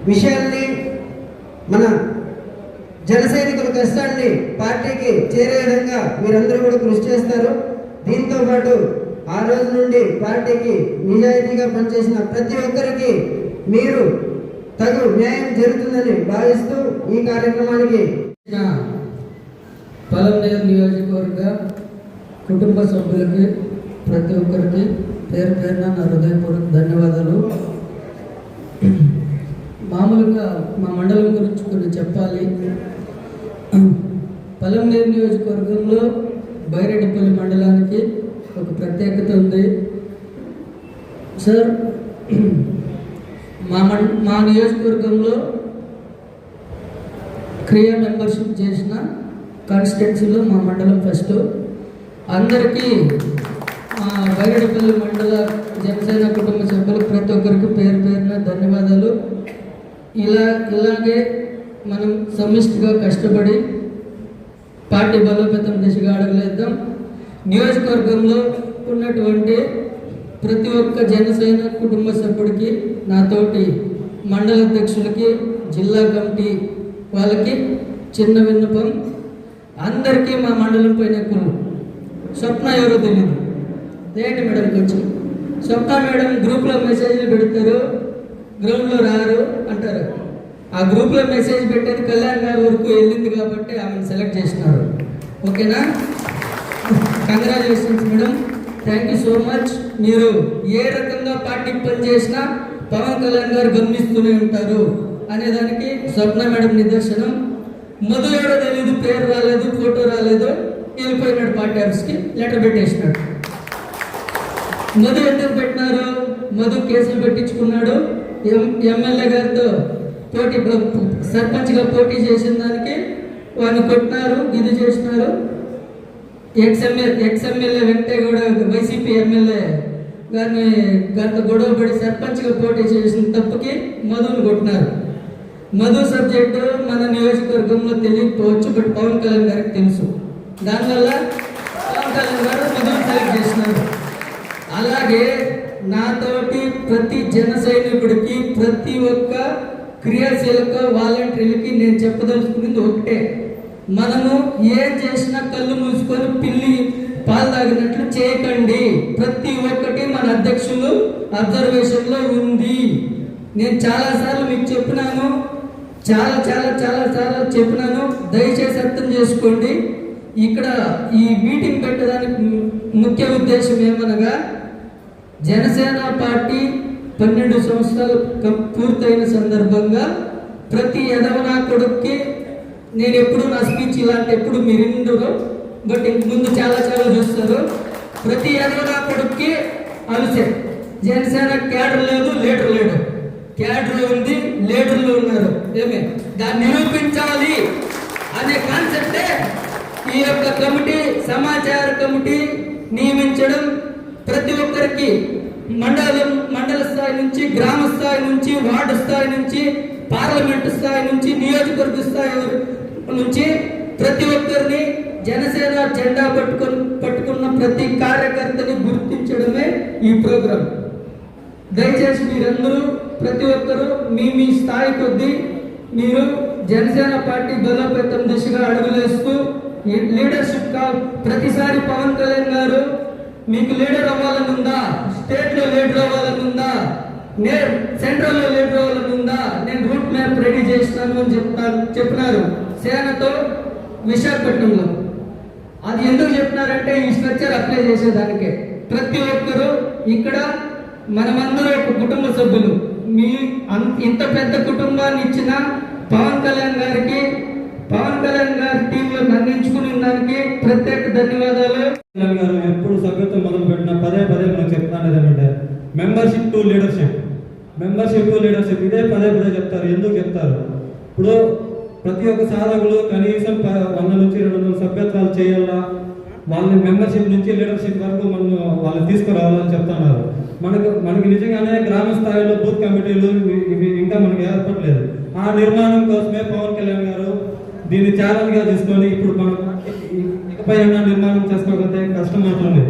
విషయాన్ని, మన జన సైనికుల కష్టాన్ని పార్టీకి చేరే విధంగా మీరందరూ కూడా కృషి చేస్తారు. దీంతో పాటు ఆ రోజు నుండి పార్టీకి నిజాయితీగా పనిచేసిన ప్రతి ఒక్కరికి మీరు తగు న్యాయం జరుగుతుందని భావిస్తూ ఈ కార్యక్రమానికి పలమనేరు నియోజకవర్గ కుటుంబ సభ్యులకి ప్రతి ఒక్కరికి పేరు పేరున నా హృదయపూర్వక ధన్యవాదాలు. మామూలుగా మా మండలం గురించి కొన్ని చెప్పాలి. పలమనేరు నియోజకవర్గంలో బైరెడ్డిపల్లి మండలానికి ఒక ప్రత్యేకత ఉంది సార్. మా నియోజకవర్గంలో క్రియా మెంబర్షిప్ చేసిన కాన్స్టిట్యున్సీలో మా మండలం ఫస్ట్. అందరికీ బైరెడ్డిపల్లి మండల జనసేన కుటుంబ సభ్యులకు ప్రతి ఒక్కరికి పేరు పేరున ధన్యవాదాలు. ఇలాగే మనం సమిష్టిగా కష్టపడి పార్టీ బలోపేతం దిశగా అడగలేద్దాం. నియోజకవర్గంలో ఉన్నటువంటి ప్రతి ఒక్క జనసేన కుటుంబ సభ్యుడికి, నాతోటి మండల అధ్యక్షులకి, జిల్లా కమిటీ వాళ్ళకి చిన్న విన్నపం. అందరికీ మా మండలం పైన కుళ్ళు. స్వప్న ఎవరో తెలియదు, ఏంటి మేడం కొంచెం స్వప్న మేడం గ్రూప్లో మెసేజ్లు పెడతారు, గ్రౌండ్లో రారు అంటారు. ఆ గ్రూప్లో మెసేజ్ పెట్టేది కళ్యాణ్ గారి వరకు వెళ్ళింది కాబట్టి ఆమెను సెలెక్ట్ చేసినారు. ఓకేనా? Congratulations madam, thank you so much. మీరు ఏ రకంగా పార్టీకి పనిచేసినా పవన్ కళ్యాణ్ గారు గమనిస్తూనే ఉంటారు అనేదానికి స్వప్న మేడం నిదర్శనం. మధు ఎవరో తెలీదు, పేరు రాలేదు, ఫోటో రాలేదు, వెళ్ళిపోయినాడు పార్టీ ఆఫీస్కి, లెటర్ పెట్టేసినాడు. మధు ఎందుకు పెట్టినారు? మధు కేసులు పెట్టించుకున్నాడు. ఎమ్మెల్యే గారితో సర్పంచ్గా పోటీ చేసిన దానికి వాడిని కొట్టినారు, ఇది చేసినారు. ఎక్స్ఎమ్మెల్యే వెంకటేగౌడ వైసీపీ ఎమ్మెల్యే గారితో గొడవపడి సర్పంచ్గా పోటీ చేసిన తప్పుకి మధుని కొట్టినారు. మధు సబ్జెక్టు మన నియోజకవర్గంలో తెలియకపోవచ్చు, బట్ పవన్ కళ్యాణ్ గారికి తెలుసు. దానివల్ల పవన్ కళ్యాణ్ గారు మధుని సెలెక్ట్ చేసినారు. అలాగే నాతోటి ప్రతి జన సైనికుడికి, ప్రతి ఒక్క క్రియాశీలక వాలంటీర్లకి నేను చెప్పదలుచుకున్నది ఒకటే, మనము ఏం చేసినా కళ్ళు మూసుకొని పిల్లి పాలు తాగినట్లు చేయకండి. ప్రతి ఒక్కటి మన అధ్యక్షులు అబ్జర్వేషన్లో ఉంది. నేను చాలాసార్లు మీకు చెప్పినాను, చాలా చెప్పినాను. దయచేసి అర్థం చేసుకోండి. ఇక్కడ ఈ మీటింగ్ పెట్టడానికి ముఖ్య ఉద్దేశం ఏమనగా, జనసేన పార్టీ 12 సంవత్సరాలు పూర్తయిన సందర్భంగా ప్రతి ఎదవనా కొడుక్కి నేను ఎప్పుడు నా స్పీచ్ ఇలాంటి ఎప్పుడు మీరు ఇందులో బట్ ఇంక ముందు చాలా చూస్తారు. ప్రతి ఎదవనా కొడుక్కి అలసే. జనసేన క్యాడర్ లేదు, లీడర్ లేడు. క్యాడర్ ఉంది, లీడర్లు ఉన్నారు. ఏమే దాన్ని నిరూపించాలి అనే కాన్సెప్టే ఈ యొక్క కమిటీ, సమాచార కమిటీ నియమించడం. ప్రతి ఒక్కరికి మండల స్థాయి నుంచి, గ్రామ స్థాయి నుంచి, వార్డు స్థాయి నుంచి, పార్లమెంటు స్థాయి నుంచి, నియోజకవర్గ స్థాయి నుంచి ప్రతి ఒక్కరిని జనసేన జెండా పట్టుకున్న ప్రతి కార్యకర్తని గుర్తించడమే ఈ ప్రోగ్రాం. దయచేసి మీరందరూ ప్రతి ఒక్కరూ మీ స్థాయి కొద్దీ మీరు జనసేన పార్టీ బలోపేతం దిశగా అడుగులేస్తూ లీడర్షిప్ ప్రతిసారి పవన్ కళ్యాణ్ గారు మీకు లీడర్ అవ్వాలని ఉందా, స్టేట్ లో లీడర్ అవ్వాలని ఉందా, సెంట్రల్ లో లీడర్ అవ్వాలని ఉందా, నేను రూట్ మ్యాప్ రెడీ చేస్తాను అని చెప్పినారు సేనతో విశాఖపట్నంలో. అది ఎందుకు చెప్పినారంటే ఈ స్ట్రక్చర్ అప్లై చేసేదానికే. ప్రతి ఒక్కరూ ఇక్కడ మనమందరూ ఒక కుటుంబ సభ్యులు. మీ ఇంత పెద్ద కుటుంబాన్ని ఇచ్చిన పవన్ కళ్యాణ్ గారి టీంలో అందించుకునే దానికి ప్రత్యేక ధన్యవాదాలు. గారు ఎప్పుడు సభ్యత్వం మొదలు పెట్టినా పదే మనం చెప్తాను ఏదంటే మెంబర్షిప్ టు లీడర్షిప్ ఇదే పదే చెప్తారు. ఎందుకు చెప్తారు? ఇప్పుడు ప్రతి ఒక్క సాధకులు కనీసం 100 నుంచి 200 సభ్యత్వాలు చేయాలా, వాళ్ళని మెంబర్షిప్ నుంచి లీడర్షిప్ వరకు మనం వాళ్ళని తీసుకురావాలని చెప్తున్నారు. మనకి నిజంగానే గ్రామ స్థాయిలో బూత్ కమిటీలు ఇవి ఇంకా మనకి ఏర్పడలేదు. ఆ నిర్మాణం కోసమే పవన్ కళ్యాణ్ గారు దీన్ని ఛాలెంజ్ గా తీసుకొని ఇప్పుడు మనం ఇకపై నిర్మాణం చేసుకోకపోతే కష్టం అవుతుంది.